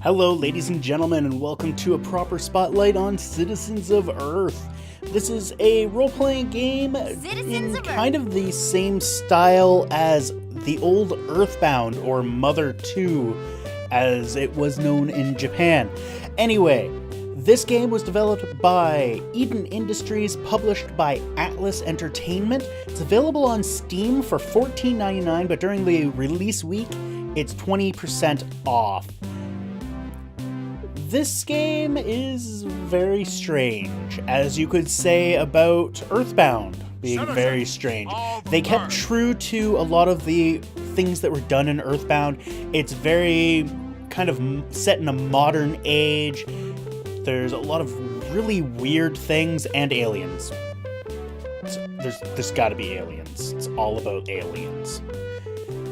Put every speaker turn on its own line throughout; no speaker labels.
Hello, ladies and gentlemen, and welcome to a proper spotlight on Citizens of Earth. This is a role-playing game in kind of the same style as the old Earthbound, or Mother 2, as it was known in Japan. Anyway, this game was developed by Eden Industries, published by Atlas Entertainment. It's available on Steam for $14.99, but during the release week, it's 20% off. This game is very strange, as you could say about Earthbound being very strange. They kept true to a lot of the things that were done in Earthbound. It's very kind of set in a modern age. There's a lot of really weird things and aliens. There's gotta be aliens. It's all about aliens.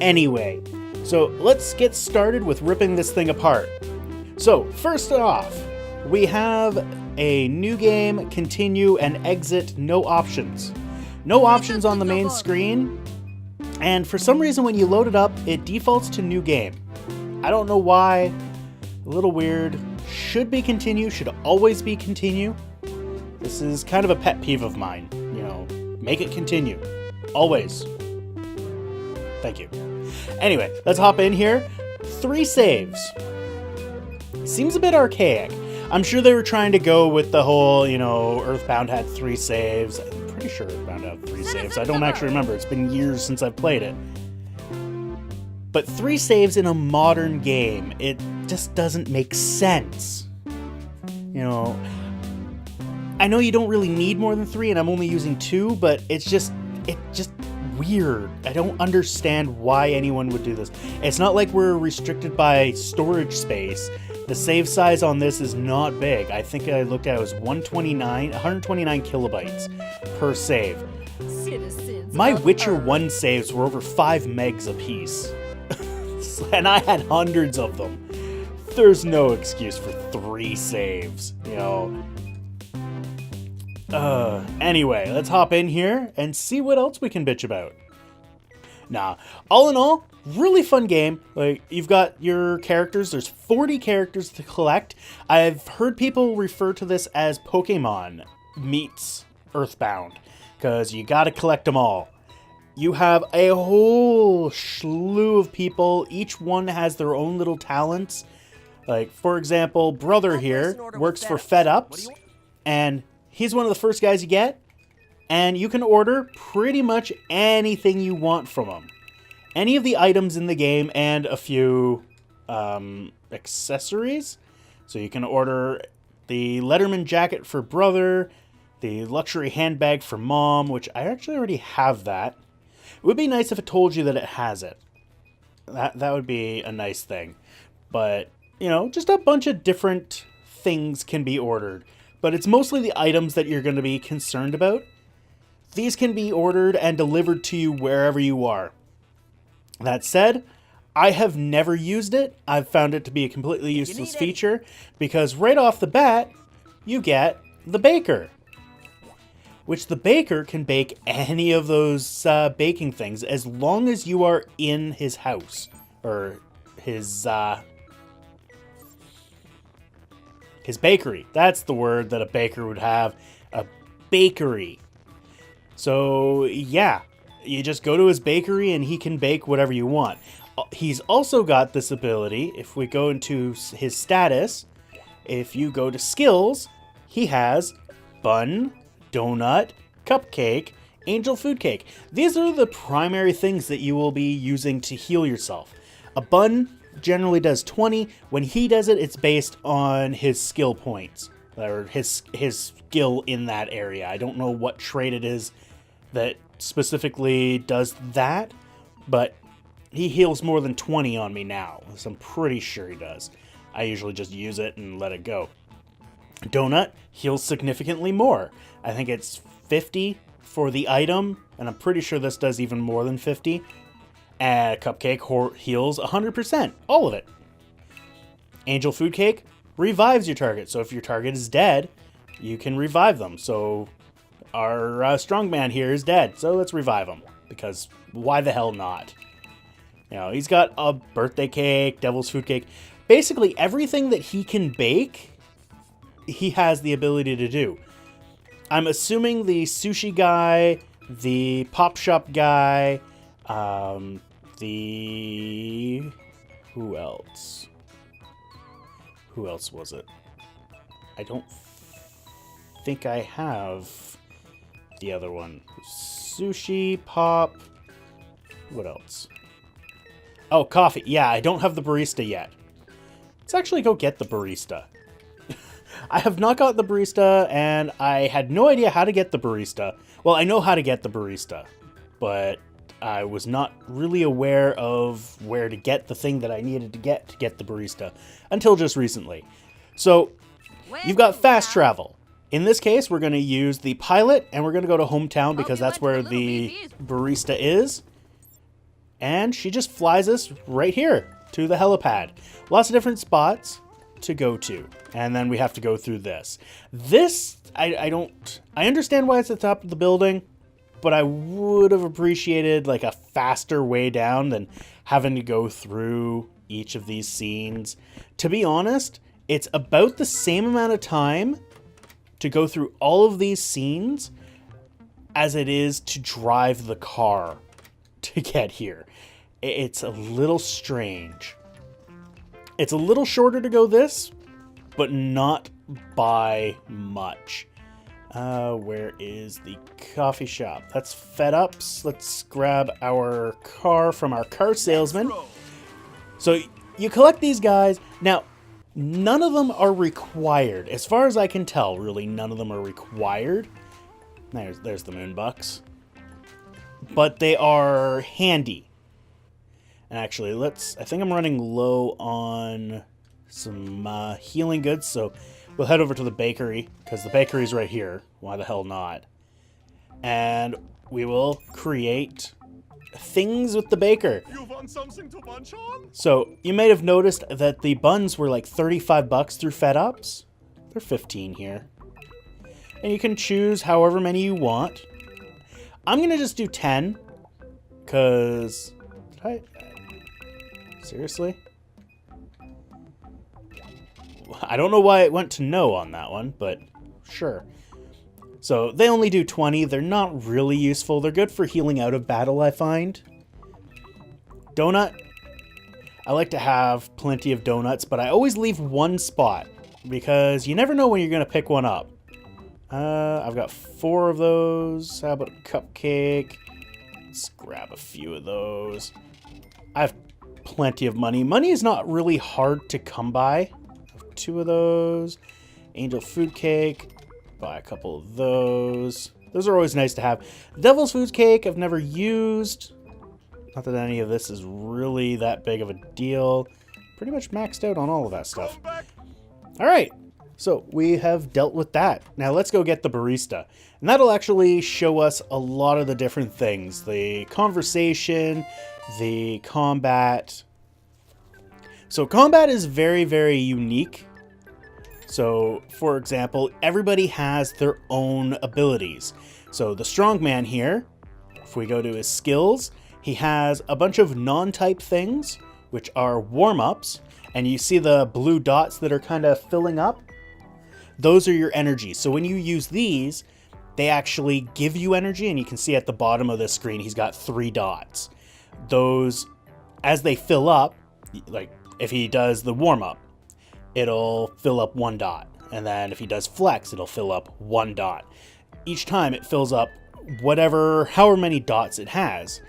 Anyway, so let's get started with ripping this thing apart. So, first off, we have a new game, continue, and exit, no options. No options on the main screen, and for some reason when you load it up, it defaults to new game. I don't know why, a little weird. Should be continue, should always be continue. This is kind of a pet peeve of mine, make it continue. Always. Thank you. Anyway, let's hop in here. 3 saves. Seems a bit archaic. I'm sure they were trying to go with the whole, Earthbound had 3 saves. I'm pretty sure Earthbound had 3 saves. I don't actually remember. It's been years since I've played it. But 3 saves in a modern game, it just doesn't make sense. I know you don't really need more than 3, and I'm only using 2, but it's just weird. I don't understand why anyone would do this. It's not like we're restricted by storage space. The save size on this is not big. I think I looked at it was 129 kilobytes per save. My Witcher 1 saves were over 5 megs apiece. And I had hundreds of them. There's no excuse for 3 saves, Anyway, let's hop in here and see what else we can bitch about. Nah, all in all, really fun game. Like, you've got your characters. There's 40 characters to collect. I've heard people refer to this as Pokemon meets Earthbound, because you gotta collect them all. You have a whole slew of people. Each one has their own little talents. Like, for example, Brother here works for Fed Ups, and he's one of the first guys you get, and you can order pretty much anything you want from him. Any of the items in the game and a few accessories. So you can order the Letterman jacket for Brother, the luxury handbag for Mom, which I actually already have that. It would be nice if it told you that it has it. That would be a nice thing. But, just a bunch of different things can be ordered. But it's mostly the items that you're going to be concerned about. These can be ordered and delivered to you wherever you are. That said, I have never used it. I've found it to be a completely useless feature, because right off the bat, you get the baker. Which the baker can bake any of those baking things as long as you are in his house. Or his bakery. That's the word that a baker would have. A bakery. So, yeah. You just go to his bakery and he can bake whatever you want. He's also got this ability, if we go into his status, if you go to skills, he has bun, donut, cupcake, angel food cake. These are the primary things that you will be using to heal yourself. A bun generally does 20. When he does it, it's based on his skill points, or his skill in that area. I don't know what trait it is that specifically does that, but he heals more than 20 on me now, so I'm pretty sure he does. I usually just use it and let it go. Donut heals significantly more. I think it's 50 for the item, and I'm pretty sure this does even more than 50. And Cupcake heals 100%, all of it. Angel Food Cake revives your target, so if your target is dead, you can revive them. So our strongman here is dead, so let's revive him, because why the hell not? He's got a birthday cake, devil's food cake. basically everything that he can bake, he has the ability to do. I'm assuming the sushi guy, the pop shop guy, who else? Who else was it? I don't think I have the other one. Sushi, pop. What else? Oh, coffee. Yeah, I don't have the barista yet. Let's actually go get the barista. I have not got the barista, and I had no idea how to get the barista. Well, I know how to get the barista, but I was not really aware of where to get the thing that I needed to get the barista until just recently. So, you've got fast travel. In this case, we're going to use the pilot, and we're going to go to hometown because that's where the barista is. And she just flies us right here to the helipad. Lots of different spots to go to, and then we have to go through this. I understand why it's at the top of the building, but I would have appreciated like a faster way down than having to go through each of these scenes. To be honest, it's about the same amount of time to go through all of these scenes as it is to drive the car to get here. It's a little strange. It's a little shorter to go this, but not by much. Where is the coffee shop? That's Fed Ups. Let's grab our car from our car salesman. So you collect these guys. Now, none of them are required. As far as I can tell, really, none of them are required. There's the moonbucks. But they are handy. And actually, I think I'm running low on some healing goods, so we'll head over to the bakery, because the bakery's right here. Why the hell not? And we will create things with the baker.
You want something to munch on?
So, you may have noticed that the buns were like 35 bucks through Fed Ups. They're 15 here. And you can choose however many you want. I'm going to just do 10, because... Seriously? I don't know why it went to no on that one, but sure. So they only do 20. They're not really useful. They're good for healing out of battle, I find. Donut. I like to have plenty of donuts, but I always leave one spot because you never know when you're going to pick one up. I've got 4 of those. How about a cupcake? Let's grab a few of those. I have plenty of money. Money is not really hard to come by. 2 of those. Angel food cake. Buy a couple of those. Those are always nice to have. Devil's food cake I've never used. Not that any of this is really that big of a deal. Pretty much maxed out on all of that stuff. Alright, so we have dealt with that. Now let's go get the barista. And that'll actually show us a lot of the different things. The conversation, the combat. So combat is very, very unique. So, for example, everybody has their own abilities. So the strongman here, if we go to his skills, he has a bunch of non-type things, which are warm-ups. And you see the blue dots that are kind of filling up? Those are your energy. So when you use these, they actually give you energy. And you can see at the bottom of the screen, he's got 3 dots. Those, as they fill up, like if he does the warm-up, it'll fill up 1 dot. And then if he does flex, it'll fill up 1 dot. Each time it fills up however many dots it has.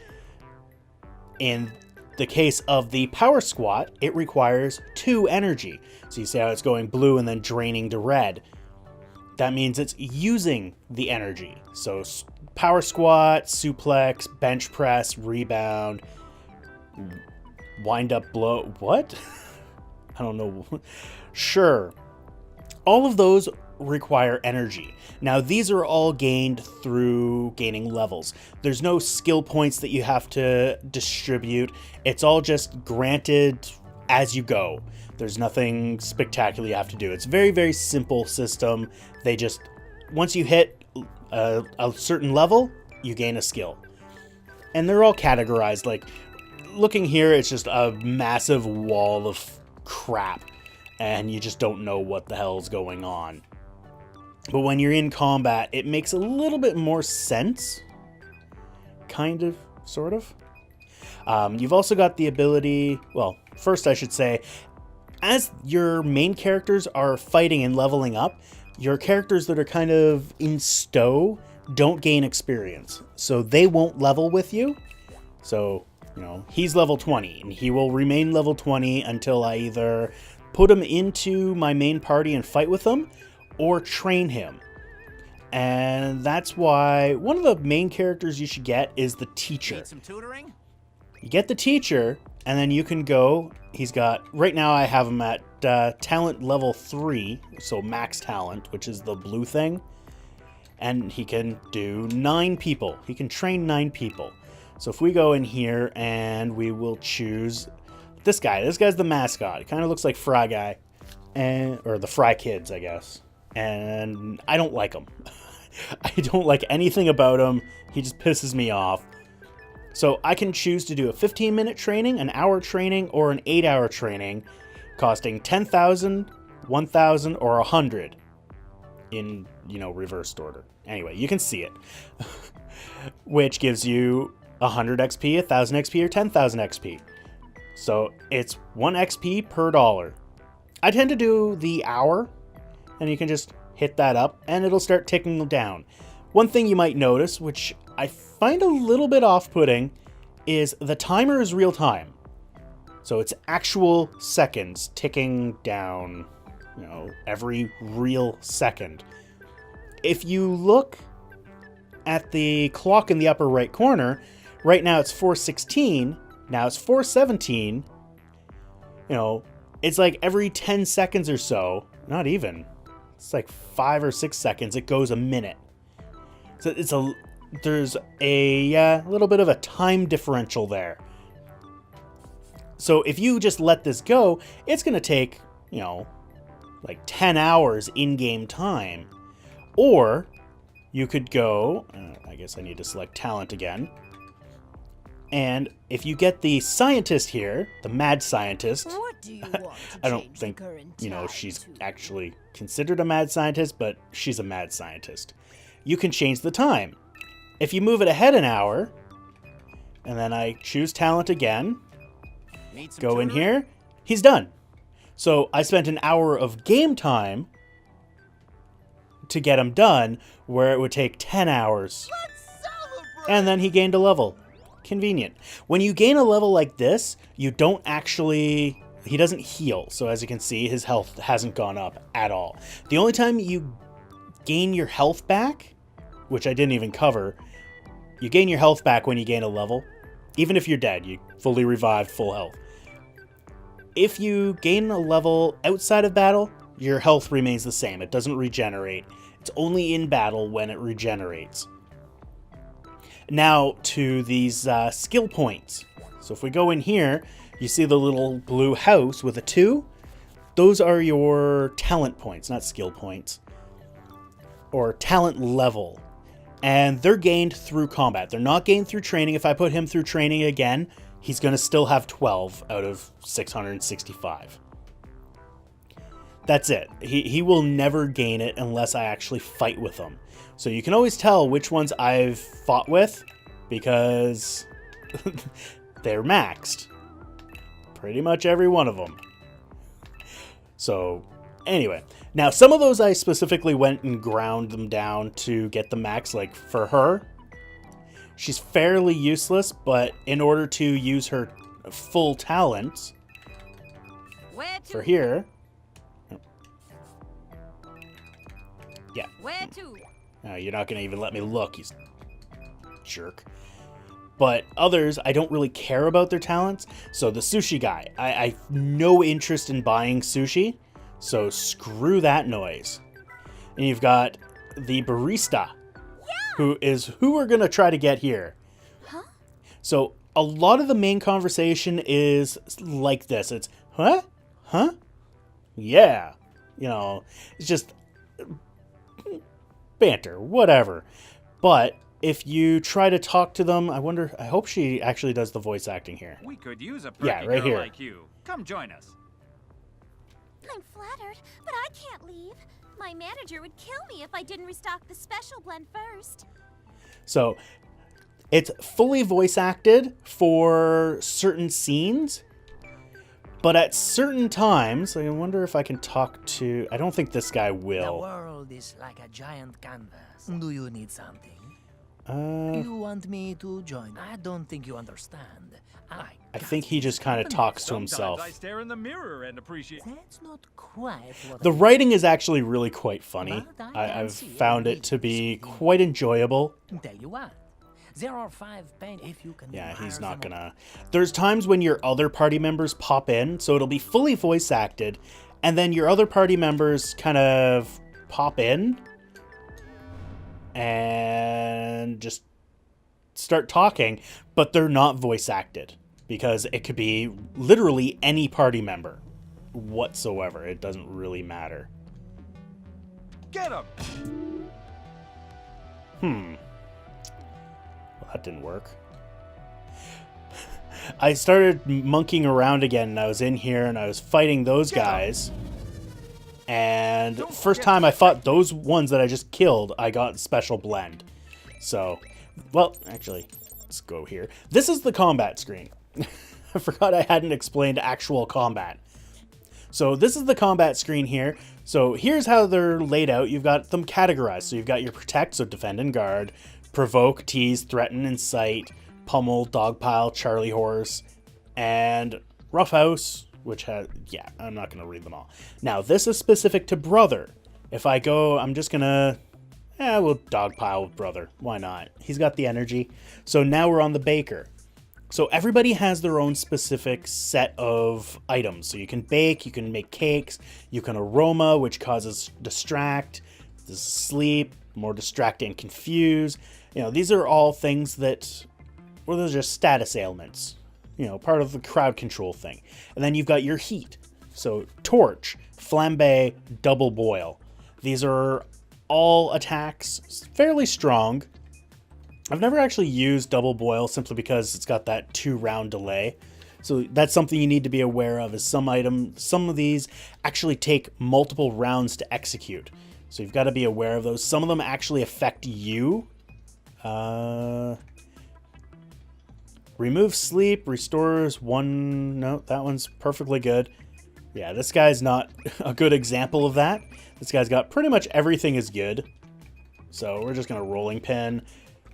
In the case of the power squat, it requires 2 energy. So you see how it's going blue and then draining to red. That means it's using the energy. So power squat, suplex, bench press, rebound, wind up blow. What? I don't know. Sure. All of those require energy. Now, these are all gained through gaining levels. There's no skill points that you have to distribute. It's all just granted as you go. There's nothing spectacular you have to do. It's a very, very simple system. They just, once you hit a certain level, you gain a skill. And they're all categorized. Like, looking here, it's just a massive wall of crap, and you just don't know what the hell's going on. But when you're in combat, it makes a little bit more sense. Kind of, sort of. You've also got the ability, well, first I should say, as your main characters are fighting and leveling up, your characters that are kind of in stow don't gain experience. So they won't level with you. So, you know, he's level 20, and he will remain level 20 until I either put him into my main party and fight with him, or train him. And that's why one of the main characters you should get is the teacher.
Need some tutoring?
You get the teacher, and then you can go. He's got, right now I have him at talent level 3, so max talent, which is the blue thing. And he can do 9 people. He can train 9 people. So if we go in here and we will choose this guy. This guy's the mascot. He kind of looks like Fry Guy, or the Fry Kids, I guess. And I don't like him. I don't like anything about him. He just pisses me off. So I can choose to do a 15-minute training, an hour training, or an 8-hour training, costing 10,000, 1,000, or 100 in, you know, reversed order. Anyway, you can see it. Which gives you 100 XP, 1,000 XP, or 10,000 XP. So it's 1 XP per dollar. I tend to do the hour, and you can just hit that up, and it'll start ticking down. One thing you might notice, which I find a little bit off-putting, is the timer is real time. So it's actual seconds ticking down, you know, every real second. If you look at the clock in the upper right corner, right now it's 4:16, now it's 4:17. You know, it's like every 10 seconds or so, not even, it's like 5 or 6 seconds, it goes a minute. So there's a little bit of a time differential there. So if you just let this go, it's going to take, you know, like 10 hours in-game time. Or you could go, I guess I need to select talent again. And if you get the scientist here, the mad scientist,
What do you want to
I don't
change
think,
the current
you know,
tide
she's
to?
actually considered a mad scientist, but she's a mad scientist. You can change the time. If you move it ahead an hour, and then I choose talent again,
Need some
go in
tutoring?
here, he's done. So I spent an hour of game time to get him done, where it would take 10 hours. And then he gained a level. Convenient. When you gain a level like this, you don't actually... He doesn't heal, so as you can see, his health hasn't gone up at all. The only time you gain your health back, which I didn't even cover, you gain your health back when you gain a level. Even if you're dead, you fully revived, full health. If you gain a level outside of battle, your health remains the same. It doesn't regenerate. It's only in battle when it regenerates. Now to these skill points. So if we go in here, you see the little blue house with a 2. Those are your talent points, not skill points. Or talent level. And they're gained through combat. They're not gained through training. If I put him through training again, he's going to still have 12 out of 665. That's it. He will never gain it unless I actually fight with him. So you can always tell which ones I've fought with because they're maxed. Pretty much every one of them. So anyway, now some of those I specifically went and ground them down to get the max. Like for her, she's fairly useless, but in order to use her full talents,
Where
for
to?
here, yeah,
Where to?
you're not going to even let me look, you jerk. But others, I don't really care about their talents. So the sushi guy, I have no interest in buying sushi. So screw that noise. And you've got the barista, who we're going to try to get here.
Huh?
So a lot of the main conversation is like this. It's, huh? Huh? Yeah. You know, it's just banter, whatever. But if you try to talk to them, I hope she actually does the voice acting here.
We could use a
Yeah,
pretty
right
girl
here.
like you. Come join us.
I'm flattered, but I can't leave. My manager would kill me if I didn't restock the special blend first.
So, it's fully voice acted for certain scenes, but at certain times, I wonder if I can talk to... I don't think this guy
The
will.
world is like a giant canvas. Do you need something?
Uh,
You want me to join? I don't think you understand.
I think he just kind of talks to
Sometimes
himself.
I stare in the mirror and appreciate.
That's not quite what
The
I
writing is actually really quite funny.
But I can
I've
see
found
it
it to be
reads.
quite enjoyable.
tell you what. There are 5 pennies if you can.
Yeah, he's
admire
not
them all.
gonna... There's times when your other party members pop in, so it'll be fully voice acted, and then your other party members kind of pop in and just start talking, but they're not voice acted because it could be literally any party member whatsoever. It doesn't really matter.
Get him!
Well, that didn't work. I started monkeying around again, and I was in here, and I was fighting those guys. And first time I fought those ones that I just killed, I got special blend. So, well, actually, let's go here. This is the combat screen. I forgot I hadn't explained actual combat. So this is the combat screen here. So here's how they're laid out. You've got them categorized. So you've got your protect, so defend and guard, provoke, tease, threaten, incite, pummel, dogpile, Charlie horse, and roughhouse, which has, yeah, I'm not going to read them all. Now, this is specific to brother. If I go, I'm just going to, we'll dogpile with brother. Why not? He's got the energy. So now we're on the baker. So everybody has their own specific set of items. So you can bake, you can make cakes, you can aroma, which causes distract, this is sleep, more distract and confuse. You know, these are all things that, well, those are just status ailments. You know, part of the crowd control thing. And then you've got your heat. So torch, flambe, double boil. These are all attacks, fairly strong. I've never actually used double boil simply because it's got that 2-round delay. So that's something you need to be aware of, is some of these actually take multiple rounds to execute. So you've got to be aware of those. Some of them actually affect you. Remove sleep, restores one... No, that one's perfectly good. Yeah, this guy's not a good example of that. This guy's got pretty much everything is good. So we're just going to rolling pin.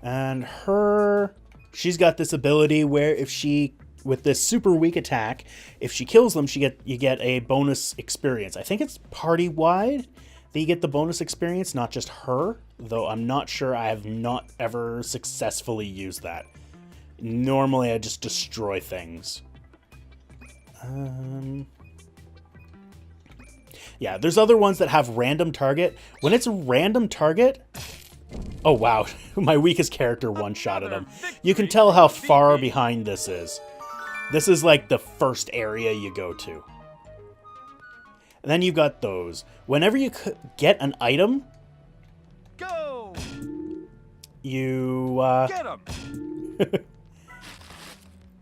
And she's got this ability where if she, with this super weak attack, if she kills them, you get a bonus experience. I think it's party-wide that you get the bonus experience, not just her. Though I'm not sure, I have not ever successfully used that. Normally I just destroy things. Yeah, there's other ones that have random target. When it's a random target... Oh, wow. My weakest character one-shotted him. You can tell how far behind this is. This is like the first area you go to. And then you've got those. Whenever you get an item,
Go!
you...
Get him!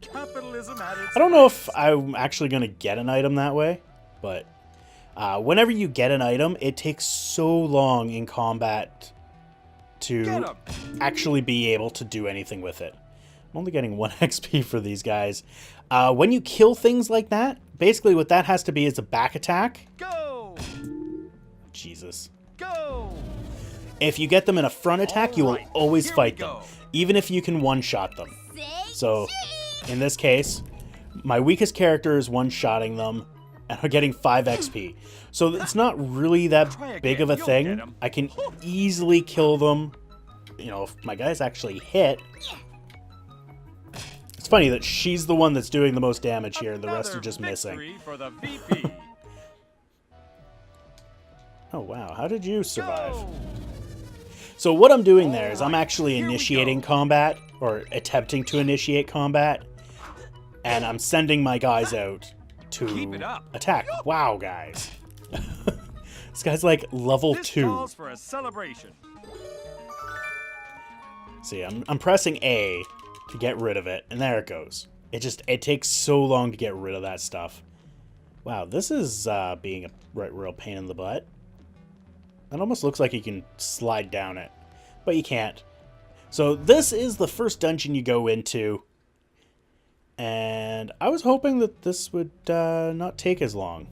Capitalism at its
I don't know if I'm actually going to get an item that way, but whenever you get an item, it takes so long in combat to actually be able to do anything with it. I'm only getting 1 XP for these guys. When you kill things like that, basically what that has to be is a back attack.
Go!
Jesus.
Go!
If you get them in a front attack, you will
Alright,
always
here we
fight them,
go.
even if you can one-shot them.
Say
So,
cheese!
in this case, my weakest character is one-shotting them, and I'm getting 5 XP. So it's not really that
Try again,
big of a
you'll
thing.
get 'em.
I can easily kill them. You know, if my guys actually hit. It's funny that she's the one that's doing the most damage here, and the rest are
Another
just missing.
victory for the VP.
Oh, wow. How did you survive?
Go!
So what I'm doing there is I'm
Alright,
actually
here we
initiating
go.
combat, or attempting to initiate combat, and I'm sending my guys out
Keep
to
it up.
attack. Wow, guys. This guy's like level
This
2.
calls for a celebration.
See, I'm pressing A to get rid of it, and there it goes. It takes so long to get rid of that stuff. Wow, this is being a real pain in the butt. It almost looks like you can slide down it, but you can't. So this is the first dungeon you go into, and I was hoping that this would not take as long.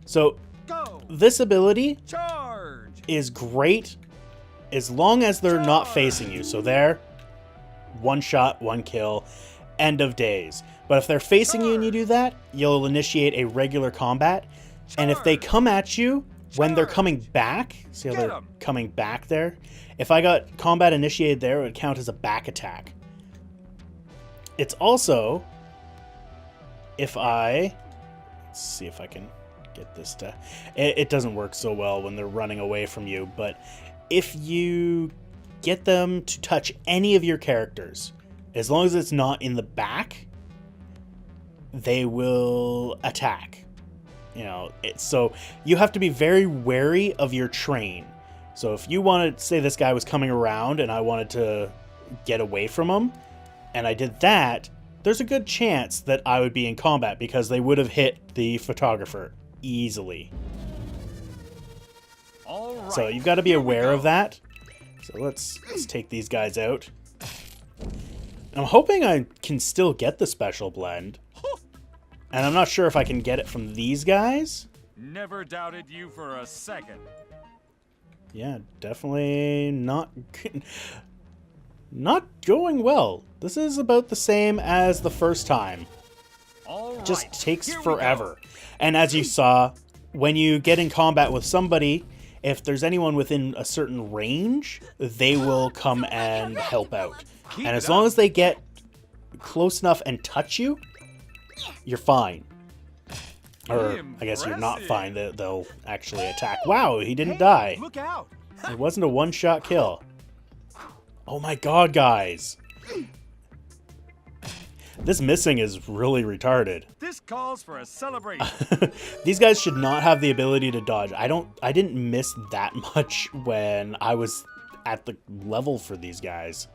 So
Go.
this ability
Charge.
is great as long as they're not facing you. So there, one shot, one kill, end of days. But if they're facing you and you do that, you'll initiate a regular combat. And if they come at you when they're coming back, see how they're coming back there? If I got combat initiated there, it would count as a back attack. It's also, if I, let's see if I can get this to, it doesn't work so well when they're running away from you, but if you get them to touch any of your characters, as long as it's not in the back, they will attack. You know, so you have to be very wary of your train. So if you wanted, say this guy was coming around and I wanted to get away from him, and I did that, there's a good chance that I would be in combat because they would have hit the photographer easily.
All right.
So you've got to be aware of that. So let's take these guys out. I'm hoping I can still get the special blend. And I'm not sure if I can get it from these guys.
Never doubted you for a second.
Yeah, definitely not going well. This is about the same as the first time.
All right.
Just takes
Here we
forever.
go.
And as you saw, when you get in combat with somebody, if there's anyone within a certain range, they will come and help out.
Keep
And as
it
long
up.
as they get close enough and touch you, you're fine. Or I guess you're not
Impressive.
fine. They'll actually attack. Wow, he didn't die.
Look out.
It wasn't a one-shot kill. Oh my god, guys. This missing is really retarded.
This calls for a celebration.
These guys should not have the ability to dodge. I didn't miss that much when I was at the level for these guys.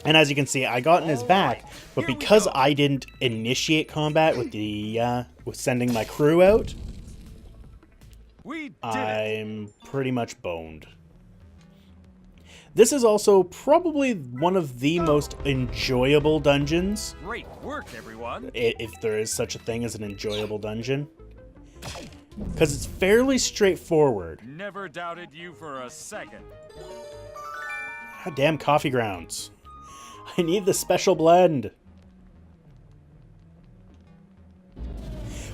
And as you can see, I got in his back, but
Here we
because
go.
I didn't initiate combat with the with sending my crew out,
We did it.
I'm pretty much boned. This is also probably one of the most enjoyable dungeons,
Great work, everyone.
if there is such a thing as an enjoyable dungeon, because it's fairly straightforward.
Never doubted you for a second.
God damn coffee grounds. I need the special blend.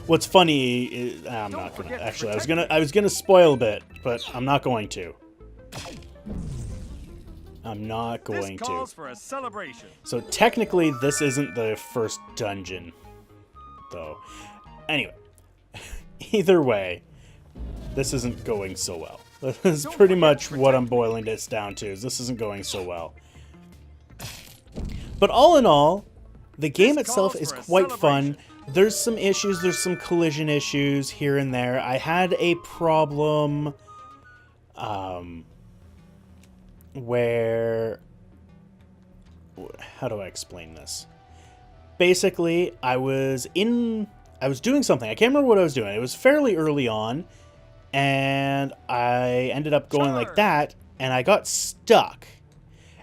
What's funny is I'm
Don't
not gonna
forget to
actually
protect
I was gonna spoil a bit, but I'm not going to. I'm not going
This
to.
calls for a celebration.
So technically this isn't the first dungeon though. Anyway, either way, this isn't going so well. That's
Don't
pretty
forget
much
to
what I'm
protect
boiling this down to. Is this isn't going so well. But all in all, the game
This
itself
calls
is
for a
quite fun.
celebration.
There's some issues, there's some collision issues here and there. I had a problem where, how do I explain this? Basically, I was doing something. I can't remember what I was doing. It was fairly early on, and I ended up going like
Charge.
that, and I got stuck.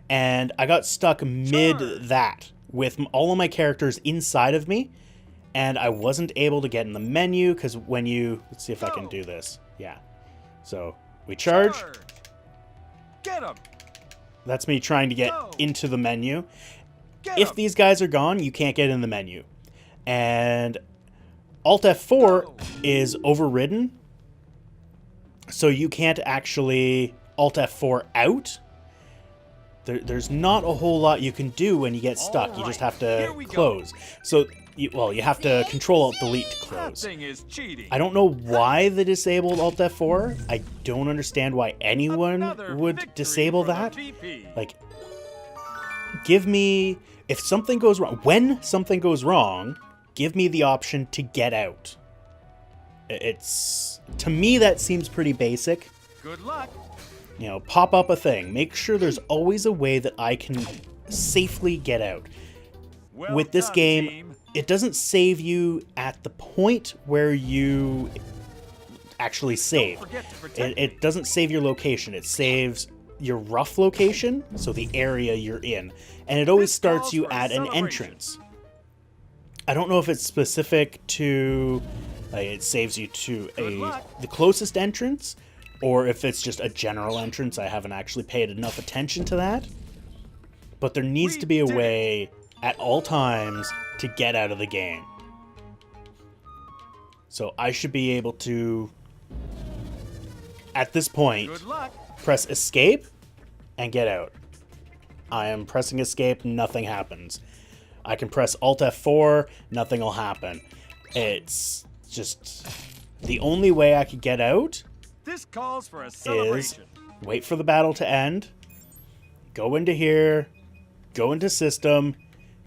And I got stuck mid
Charge.
that with all of my characters inside of me, and I wasn't able to get in the menu because when you, let's see if I can
Go.
do this. Yeah. So we charge.
Get him.
That's me trying to get
Go.
into the menu.
Get
If
him.
these guys are gone, you can't get in the menu. And Alt F4
Go.
is overridden, so you can't actually Alt F4 out. There's not a whole lot you can do when you get stuck. You just
right,
have to
here we go.
close. So, you have to Control Alt Delete to
That
close.
thing is cheating.
I don't know why they disabled Alt F4. I don't understand why anyone
Another
would
victory
disable
for the
that.
VP.
Like, give me, if something goes wrong, when something goes wrong, give me the option to get out. It's, to me, that seems pretty basic.
Good luck.
You know, pop up a thing. Make sure there's always a way that I can safely get out.
Well
With this
done,
game,
team.
it doesn't save you at the point where you actually save.
Forget to protect
It doesn't save your location. It saves your rough location, so the area you're in. And it always
This
starts
calls
you
for a
at an
celebration.
entrance. I don't know if it's specific to... it saves you to
Good luck.
the closest entrance, or if it's just a general entrance. I haven't actually paid enough attention to that. But there needs
We
to be a
did it.
way at all times to get out of the game. So I should be able to, at this point,
Good luck.
press escape and get out. I am pressing escape, nothing happens. I can press Alt F4, nothing will happen. It's just the only way I could get out
This calls for a
is
celebration.
wait for the battle to end, go into here, go into system,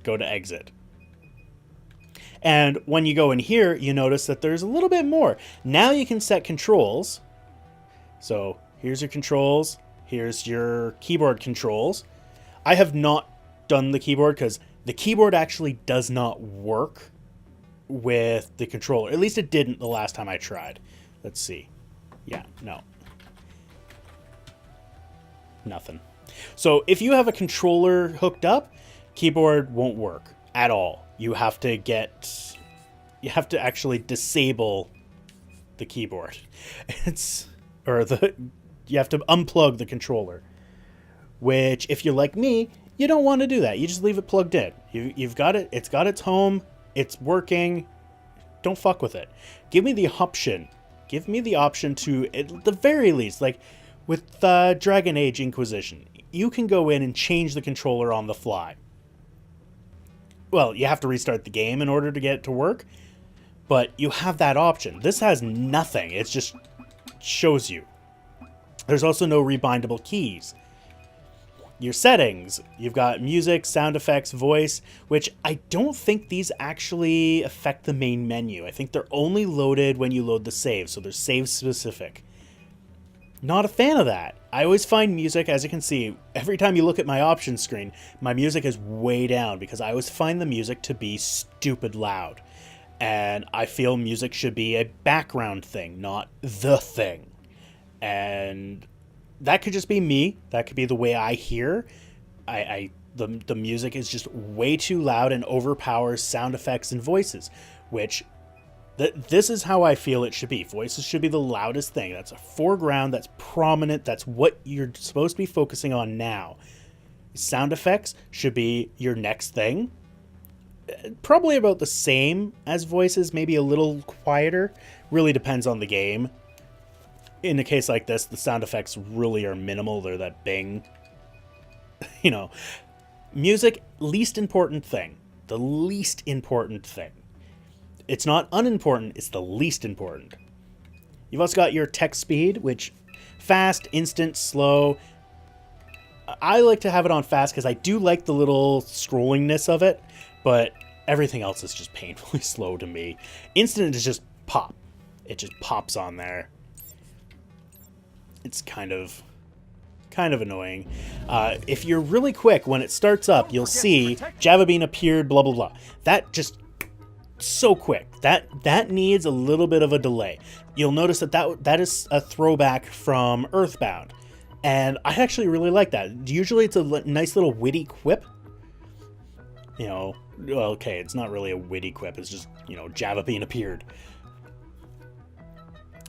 go to exit. And when you go in here, you notice that there's a little bit more. Now you can set controls. So here's your controls. Here's your keyboard controls. I have not done the keyboard because the keyboard actually does not work with the controller. At least it didn't the last time I tried. Let's see. Yeah, no. Nothing. So if you have a controller hooked up, keyboard won't work at all. You have to actually disable the keyboard. You have to unplug the controller. Which, if you're like me, you don't want to do that. You just leave it plugged in. You've got it. It's got its home. It's working. Don't fuck with it. Give me the option. Give me the option to, at the very least, like with Dragon Age Inquisition, you can go in and change the controller on the fly. Well, you have to restart the game in order to get it to work, but you have that option. This has nothing. It just shows you. There's also no rebindable keys. Your settings, you've got music, sound effects, voice, which I don't think these actually affect the main menu. I think they're only loaded when you load the save, so they're save specific. Not a fan of that. I always find music, as you can see, every time you look at my options screen, my music is way down because I always find the music to be stupid loud. And I feel music should be a background thing, not the thing. And that could just be me. That could be the way I hear. The music is just way too loud and overpowers sound effects and voices, which this is how I feel it should be. Voices should be the loudest thing. That's a foreground, that's prominent, that's what you're supposed to be focusing on now. Sound effects should be your next thing. Probably about the same as voices, maybe a little quieter. Really depends on the game. In a case like this, the sound effects really are minimal. They're that bing. You know, music, least important thing. The least important thing. It's not unimportant, it's the least important. You've also got your text speed, which fast, instant, slow. I like to have it on fast because I do like the little scrollingness of it, but everything else is just painfully slow to me. Instant is just pop. It just pops on there. It's kind of annoying. If you're really quick, when it starts up, you'll see Java Bean appeared, blah, blah, blah. That just so quick. That needs a little bit of a delay. You'll notice that is a throwback from Earthbound. And I actually really like that. Usually it's a nice little witty quip. You know, well, okay, it's not really a witty quip. It's just, you know, Java Bean appeared.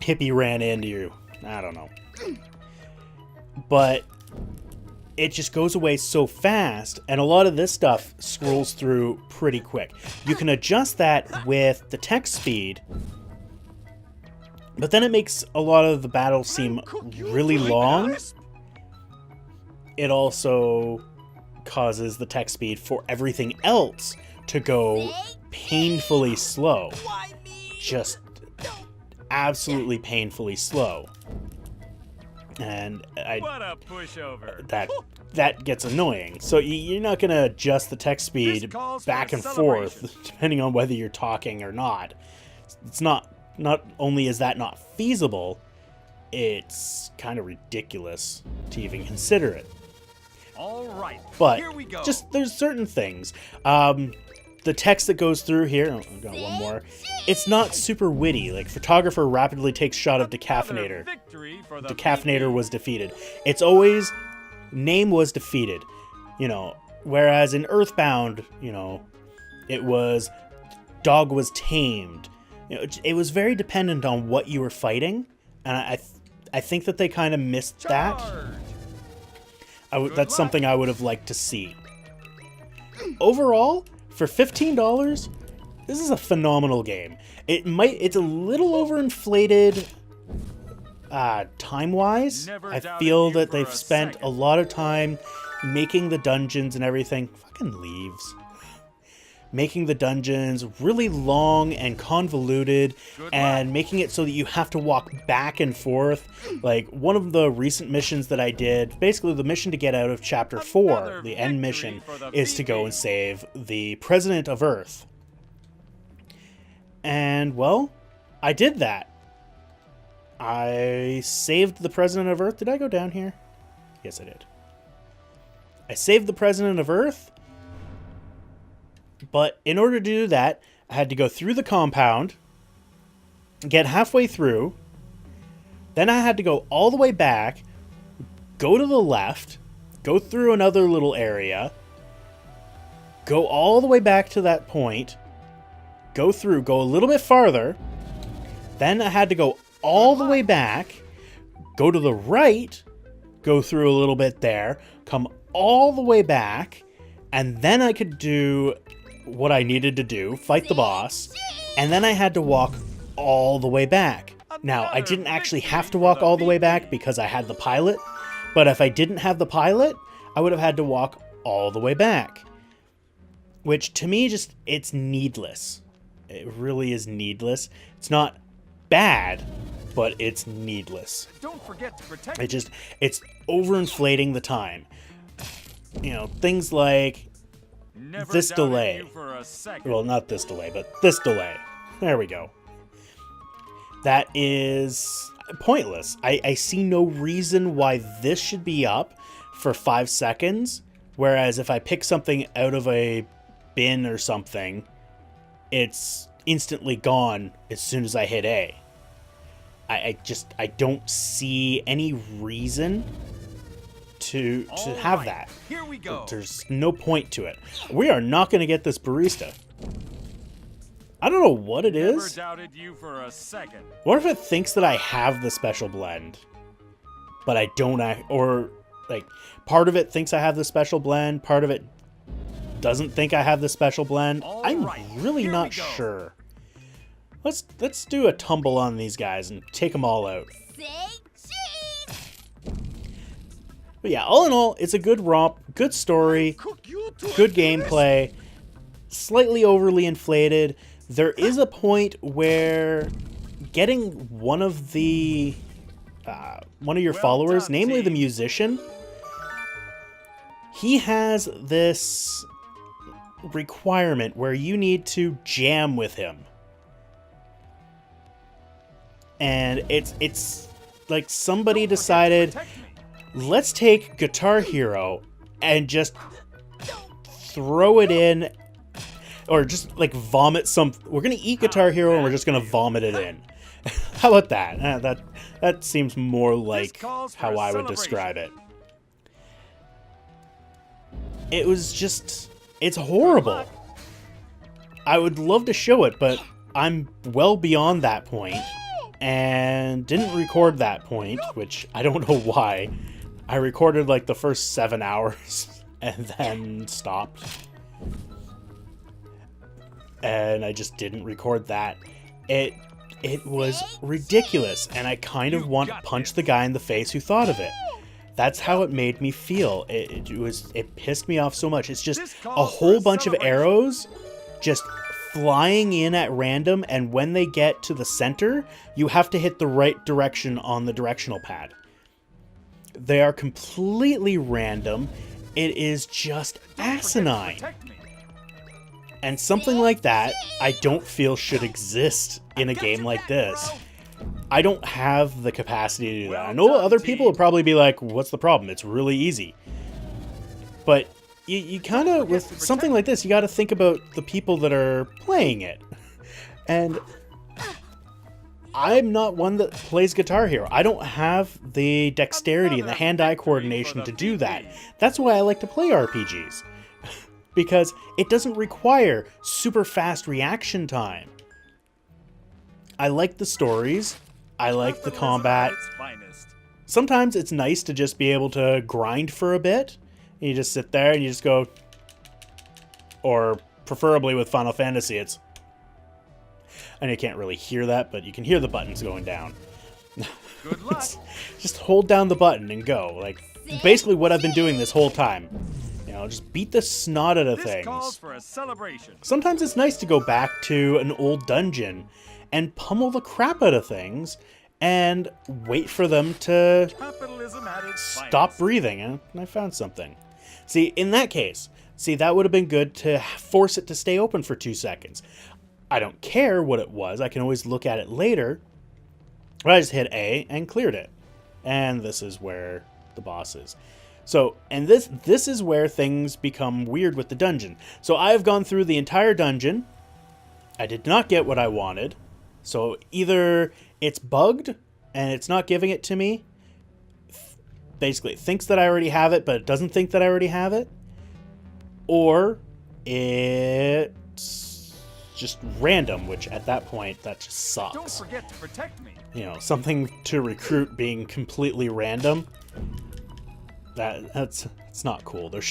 Hippie ran into you. I don't know. But it just goes away so fast, and a lot of this stuff scrolls through pretty quick. You can adjust that with the text speed, but then it makes a lot of the battles seem really long. It also causes the text speed for everything else to go painfully slow. Just absolutely painfully slow. And
What a pushover.
that gets annoying. So you're not going to adjust the text speed back and forth depending on whether you're talking or not. It's not only is that not feasible, it's kind of ridiculous to even consider it.
All right.
But
Here we go.
just there's certain things. the text that goes through here, oh, I've got one more. It's not super witty. Like, photographer rapidly takes shot of decaffeinator.
Victory for the
Decaffeinator was defeated. It's always name was defeated, you know. Whereas in Earthbound, you know, it was dog was tamed. You know, it was very dependent on what you were fighting, and I think that they kind of missed that. That's something I would have liked to see. Overall, for $15, this is a phenomenal game. It's a little overinflated time-wise. I feel that they've spent a lot of time making the dungeons and everything. Fucking leaves. Making the dungeons really long and convoluted, and making it so that you have to walk back and forth. Like, one of the recent missions that I did, basically the mission to get out of Chapter 4, the end mission, is to go and save the President of Earth. And, well, I did that. I saved the President of Earth. Did I go down here? Yes, I did. I saved the President of Earth. But in order to do that, I had to go through the compound, get halfway through, then I had to go all the way back, go to the left, go through another little area, go all the way back to that point, go a little bit farther, then I had to go all the way back, go to the right, go through a little bit there, come all the way back, and then I could do what I needed to do, fight the boss, and then I had to walk all the way back. Now, I didn't actually have to walk all the way back because I had the pilot, but if I didn't have the pilot, I would have had to walk all the way back. Which, to me, just, it's needless. It really is needless. It's not bad, but it's needless.
Don't forget to protect.
It's overinflating the time. You know, things like this delay. Well, not this delay, but this delay. There we go. That is pointless. I see no reason why this should be up for 5 seconds, whereas if I pick something out of a bin or something, it's instantly gone as soon as I hit A. I don't see any reason to have that.
Here we go.
There's no point to it. We are not going to get this barista. I don't know what it is.
Never doubted you for a second.
What if it thinks that I have the special blend, but I don't, or like part of it thinks I have the special blend, part of it doesn't think I have the special blend. I'm really not sure. Let's do a tumble on these guys and take them all out. But yeah, all in all, it's a good romp, good story, good gameplay, slightly overly inflated. There is a point where getting one of your followers, namely the musician, he has this requirement where you need to jam with him. And it's like somebody decided, let's take Guitar Hero and just throw it in, or just like vomit some. We're gonna eat Guitar Hero and we're just gonna vomit it in. How about that? That seems more like how I would describe it. It was just, it's horrible. I would love to show it, but I'm well beyond that point and didn't record that point, which I don't know why. I recorded like the first 7 hours and then stopped. And I just didn't record that. It was ridiculous, and I kind of want to punch the guy in the face who thought of it. That's how it made me feel. It pissed me off so much. It's just a whole bunch of arrows just flying in at random, and when they get to the center, you have to hit the right direction on the directional pad. They are completely random. It is just asinine. And something like that, I don't feel should exist in a game like this. I don't have the capacity to do that. I know other people would probably be like, what's the problem? It's really easy. But you kind of, with something like this, you got to think about the people that are playing it. And I'm not one that plays Guitar Hero. I don't have the dexterity and the hand-eye coordination to do that. That's why I like to play RPGs. Because it doesn't require super fast reaction time. I like the stories. I like the combat. Sometimes it's nice to just be able to grind for a bit. You just sit there and you just go, or preferably with Final Fantasy, it's, and you can't really hear that, but you can hear the buttons going down.
Good luck.
Just hold down the button and go. Like, basically what I've been doing this whole time. You know, just beat the snot out of
This calls
things.
for a celebration.
Sometimes it's nice to go back to an old dungeon and pummel the crap out of things and wait for them to
Capitalism at its
stop
finest.
breathing. And I found something. See, in that case, that would have been good to force it to stay open for 2 seconds. I don't care what it was. I can always look at it later. But I just hit A and cleared it. And this is where the boss is. So, and this is where things become weird with the dungeon. So I've gone through the entire dungeon. I did not get what I wanted. So either it's bugged and it's not giving it to me. Basically, it thinks that I already have it, but it doesn't think that I already have it. Or it's just random, which at that point, that just sucks.
Don't forget to protect me.
You know, something to recruit being completely random. That's not cool. There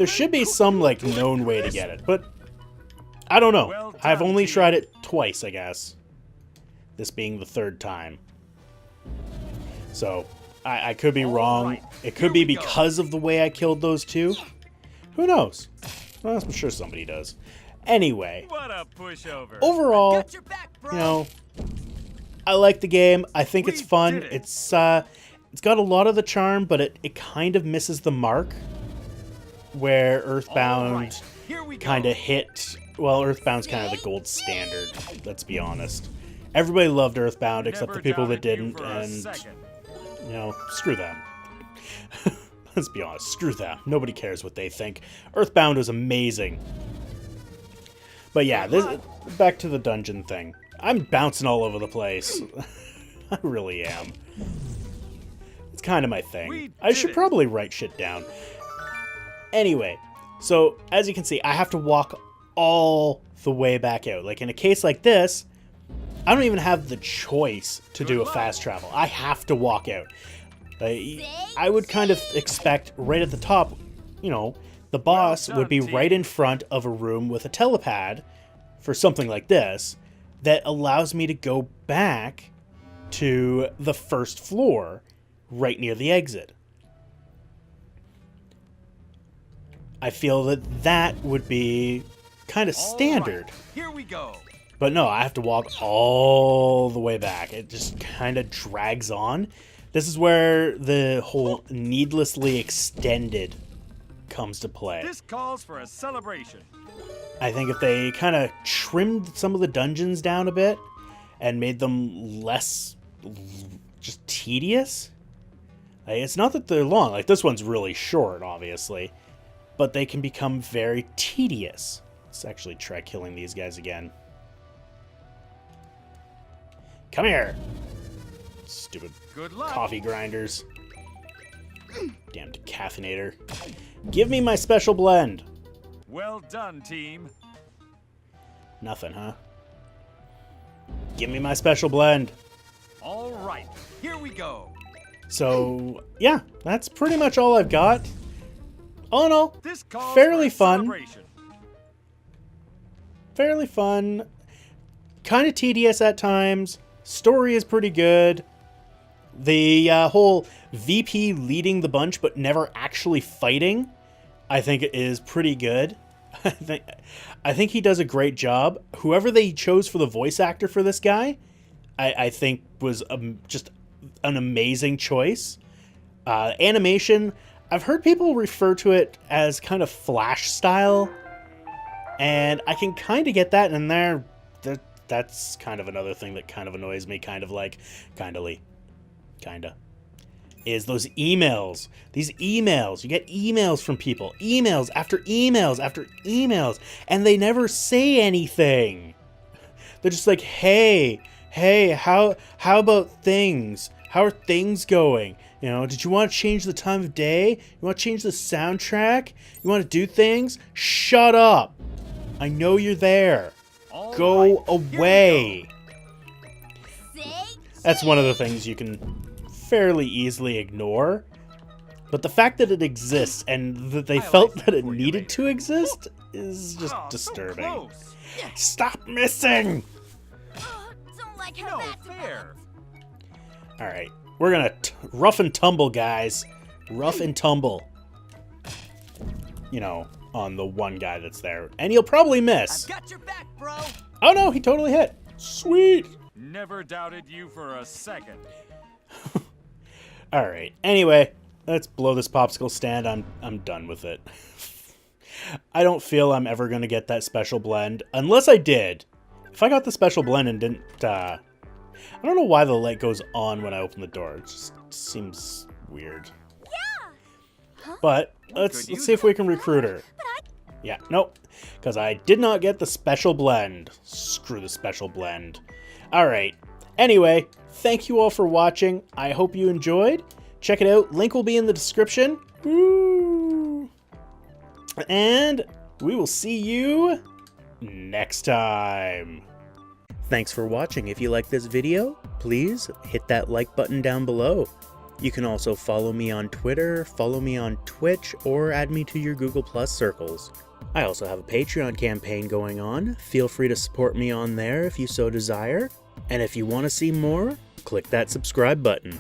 should be some like known way to get it, but I don't know.
Well done,
I've only
team.
tried it twice, I guess. This being the 3rd time. So I could be wrong.
right,
It could
here
be
we go.
because of the way I killed those two. Who knows? Well, I'm sure somebody does. Anyway,
What a pushover.
overall,
Got your back, bro.
you know, I like the game. I think it's
We
fun.
did it.
It's got a lot of the charm, but it kind of misses the mark where
All
Earthbound
right, here we go.
kind of hit. Well, Earthbound's kind of the gold standard. Let's be honest. Everybody loved Earthbound except
Never
the people that
doubted you
didn't,
for a
and
second.
you know, screw them. Let's be honest, screw them. Nobody cares what they think. Earthbound was amazing. But yeah, back to the dungeon thing. I'm bouncing all over the place. I really am. It's kind of my thing.
We
I should
did it.
probably write shit down. Anyway, so as you can see, I have to walk all the way back out. Like in a case like this, I don't even have the choice to do a fast travel. I have to walk out. I would kind of expect right at the top, you know, the boss
done,
would be
team.
right in front of a room with a telepad for something like this that allows me to go back to the first floor right near the exit. I feel that would be kind of
All
standard.
right, here we go.
But no, I have to walk all the way back. It just kind of drags on. This is where the whole needlessly extended comes to play.
This calls for a celebration.
I think if they kind of trimmed some of the dungeons down a bit and made them less just tedious. Like, it's not that they're long. Like, this one's really short, obviously. But they can become very tedious. Let's actually try killing these guys again. Come here. Stupid
Good luck.
coffee grinders. Damn decaffeinator. Give me my special blend.
Well done, team.
Nothing, huh? Give me my special blend.
All right, here we go.
So, yeah, that's pretty much all I've got. All in all,
This calls
Fairly
for a
fun.
celebration.
fairly fun. Kind of tedious at times. Story is pretty good. The whole VP leading the bunch but never actually fighting, I think is pretty good. I think he does a great job. Whoever they chose for the voice actor for this guy, I think was just an amazing choice. Animation, I've heard people refer to it as kind of Flash style, and I can kind of get that in there. That's kind of another thing that kind of annoys me, kind of. is those emails. These emails. You get emails from people. Emails after emails after emails. And they never say anything. They're just like, hey, how about things? How are things going? You know, did you want to change the time of day? You want to change the soundtrack? You want to do things? Shut up. I know you're there.
All
Go
right, here we
away.
Say
That's one of the things you can fairly easily ignore. But the fact that it exists and that they
I'll
felt
ice
that
it
it
for you
needed
later.
to exist is just
Oh, so
disturbing.
close.
Stop missing!
don't like how
No
that's
fair.
Alright, we're gonna rough and tumble, guys. Rough and tumble. You know, on the one guy that's there. And you'll probably miss.
I've got your back, bro.
Oh no, he totally hit. Sweet!
Never doubted you for a second.
Alright, anyway, let's blow this popsicle stand. I'm done with it. I don't feel I'm ever gonna get that special blend. Unless I did. If I got the special blend and didn't, I don't know why the light goes on when I open the door. It just seems weird.
Yeah.
But
could
let's
use
see if we can recruit her.
But I
Yeah, nope. Because I did not get the special blend. Screw the special blend. Alright. Anyway, thank you all for watching. I hope you enjoyed. Check it out. Link will be in the description. Woo! And we will see you next time. Thanks for watching. If you like this video, please hit that like button down below. You can also follow me on Twitter, follow me on Twitch, or add me to your Google Plus circles. I also have a Patreon campaign going on. Feel free to support me on there if you so desire. And if you want to see more, click that subscribe button.